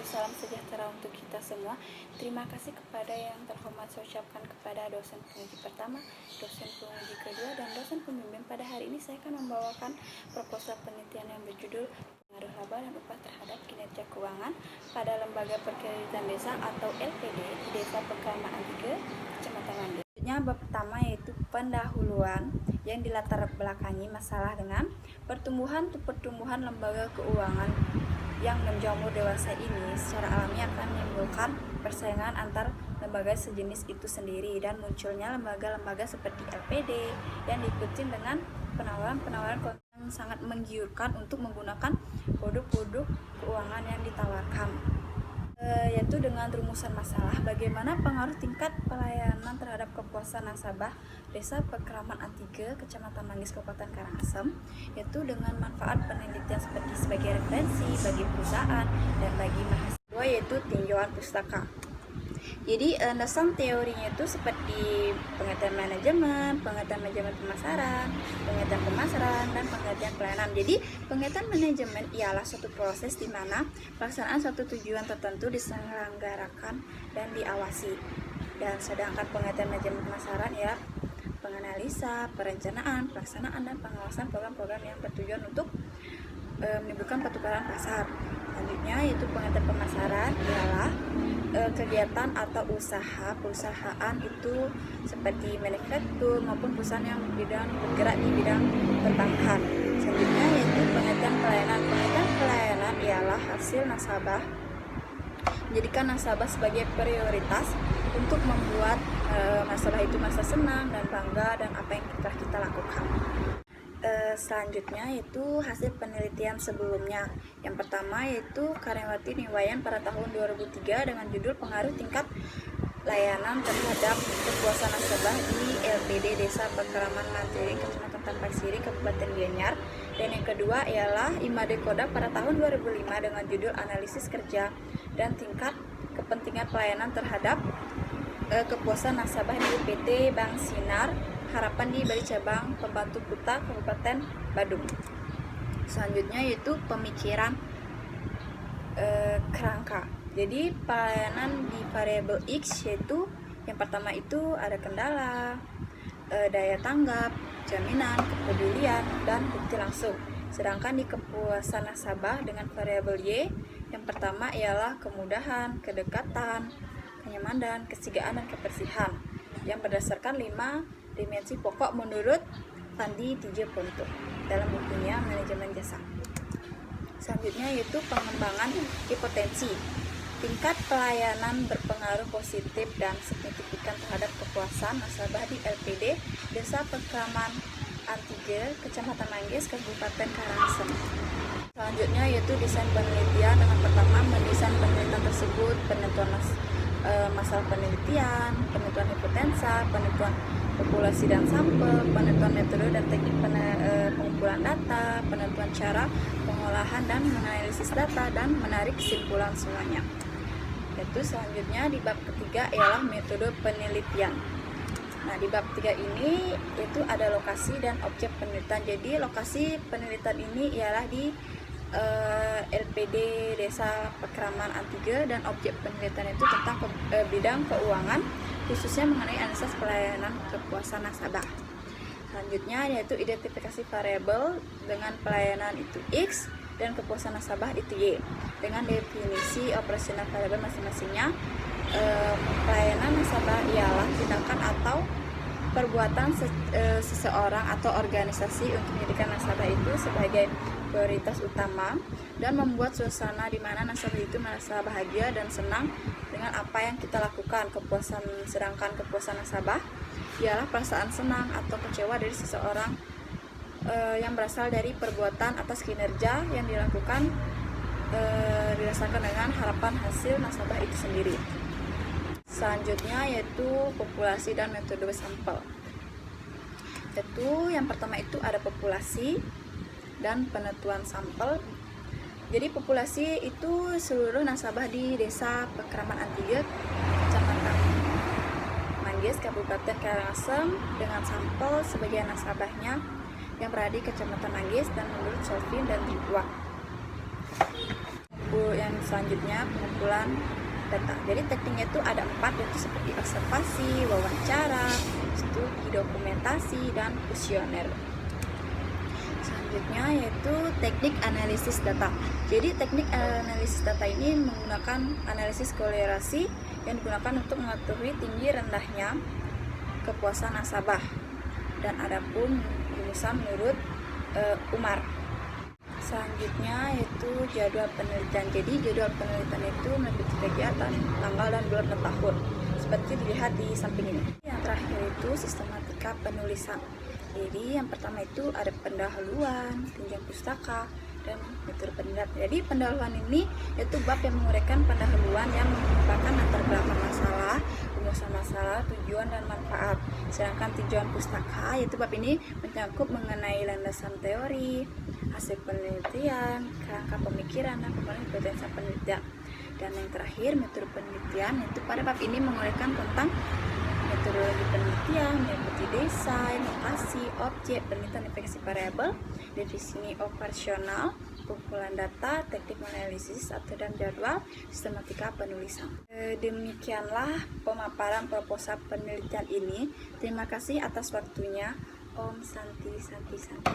salam sejahtera untuk kita semua. Terima kasih kepada yang terhormat saya ucapkan kepada dosen penguji pertama, dosen penguji kedua, dan dosen pembimbing. Pada hari ini saya akan membawakan proposal penelitian yang berjudul pengaruh laba dan upah terhadap kinerja keuangan pada lembaga perkreditan desa atau LPD di Desa Pekraman 3, Kecamatan Mangis. Bab pertama yaitu pendahuluan yang dilatar belakangi masalah dengan pertumbuhan lembaga keuangan yang menjamur dewasa ini secara alami akan menimbulkan persaingan antar lembaga sejenis itu sendiri dan munculnya lembaga-lembaga seperti LPD yang diikuti dengan penawaran yang sangat menggiurkan untuk menggunakan produk-produk keuangan yang ditawarkan. Yaitu dengan rumusan masalah bagaimana pengaruh tingkat pelayanan terhadap kepuasan nasabah Desa Pekraman 3, Kecamatan Manggis, Kabupaten Karangasem, yaitu dengan manfaat penelitian seperti sebagai referensi bagi perusahaan dan bagi mahasiswa, yaitu tinjauan pustaka. Jadi dasar teorinya itu seperti pengertian manajemen pemasaran, dan pengertian pelayanan. Jadi pengertian manajemen ialah suatu proses di mana pelaksanaan suatu tujuan tertentu diselenggarakan dan diawasi. Dan sedangkan pengertian manajemen pemasaran ya penganalisa, perencanaan, pelaksanaan, dan pengawasan program-program yang bertujuan untuk menimbulkan pertukaran pasar. Selanjutnya yaitu pengertian pemasaran ialah kegiatan atau usaha perusahaan itu seperti manufaktur maupun perusahaan yang bergerak di bidang perbankan. Selanjutnya yaitu pengertian pelayanan. Pengertian pelayanan ialah hasil nasabah menjadikan nasabah sebagai prioritas untuk membuat nasabah itu merasa senang dan bangga dan apa yang telah kita lakukan. Selanjutnya yaitu hasil penelitian sebelumnya. Yang pertama yaitu Karyawati Niwayan pada tahun 2003 dengan judul pengaruh tingkat layanan terhadap kepuasan nasabah di LPD Desa Pekraman Mantiring, Kecamatan Tampak Siri, Kabupaten Gianyar. Dan yang kedua ialah Imade Kodak pada tahun 2005 dengan judul analisis kerja dan tingkat kepentingan pelayanan terhadap kepuasan nasabah di PT Bank Sinar Harapan di Bali Cabang Pembantu Kuta Kabupaten Badung. Selanjutnya yaitu pemikiran kerangka. Jadi pelayanan di variabel X yaitu yang pertama itu ada kendala, daya tanggap, jaminan, kepedulian, dan bukti langsung. Sedangkan di kepuasan nasabah dengan variabel Y yang pertama ialah kemudahan, kedekatan, kenyamanan, kesigaan, dan kebersihan yang berdasarkan 5 dimensi pokok menurut Fandi Tije Ponto dalam bukunya Manajemen Jasa. Selanjutnya yaitu pengembangan hipotensi. Tingkat pelayanan berpengaruh positif dan signifikan terhadap kepuasan nasabah di LPD Desa Pekraman 3, Kecamatan Manggis, Kabupaten Karangasem. Selanjutnya yaitu desain penelitian. Dengan pertama mendesain penelitian tersebut, penentuan masalah penelitian, penentuan hipotensa, penentuan populasi dan sampel, penentuan metode dan teknik pengumpulan data, penentuan cara pengolahan dan menganalisis data, dan menarik kesimpulan semuanya. Yaitu selanjutnya di bab ketiga ialah metode penelitian. Nah di bab 3 ini itu ada lokasi dan objek penelitian. Jadi lokasi penelitian ini ialah di LPD Desa Pekraman 3 dan objek penelitian itu tentang bidang keuangan khususnya mengenai analisis pelayanan kepuasan nasabah. Selanjutnya yaitu identifikasi variabel dengan pelayanan itu X dan kepuasan nasabah itu Y dengan definisi operasional variabel masing-masingnya. Pelayanan nasabah ialah tindakan atau perbuatan seseorang atau organisasi untuk menjadikan nasabah itu sebagai prioritas utama dan membuat suasana di mana nasabah itu merasa bahagia dan senang dengan apa yang kita lakukan. Sedangkan kepuasan nasabah ialah perasaan senang atau kecewa dari seseorang yang berasal dari perbuatan atas kinerja yang dilakukan dirasakan dengan harapan hasil nasabah itu sendiri. Selanjutnya yaitu populasi dan metode sampel. Yaitu yang pertama itu ada populasi dan penentuan sampel. Jadi populasi itu seluruh nasabah di Desa Pekraman 3, Kecamatan Manggis, Kabupaten Karangasem dengan sampel sebagian nasabahnya yang berada di Kecamatan Manggis dan menurut Solvin dan Ridwan. Yang Selanjutnya pengumpulan data. Jadi tekniknya itu ada 4, yaitu seperti observasi, wawancara, studi dokumentasi, dan kuesioner. Selanjutnya yaitu teknik analisis data. Jadi teknik analisis data ini menggunakan analisis kolerasi yang digunakan untuk mengetahui tinggi rendahnya kepuasan nasabah dan adapun rumusan menurut Umar. Selanjutnya yaitu jadwal penelitian. Jadi jadwal penelitian itu meliputi kegiatan, tanggal, dan bulan dan tahun seperti dilihat di samping ini. Yang terakhir itu sistematika penulisan. Jadi yang pertama itu ada pendahuluan, tinjauan pustaka, dan metode penelitian. Jadi pendahuluan ini yaitu bab yang menguraikan pendahuluan yang merupakan latar belakang masalah, rumusan masalah, tujuan, dan manfaat. Sedangkan tinjauan pustaka yaitu bab ini mencakup mengenai landasan teori, hasil penelitian, kerangka pemikiran, dan kompetensi penelitian. Dan yang terakhir metode penelitian yaitu pada bab ini menguraikan tentang metodologi penelitian, meliputi desain, lokasi, objek, penelitian efektif variabel, definisi operasional, kumpulan data, teknik analisis atau dan jadwal, sistematika penulisan. Demikianlah pemaparan proposal penelitian ini. Terima kasih atas waktunya. Om Santi Santi Santi.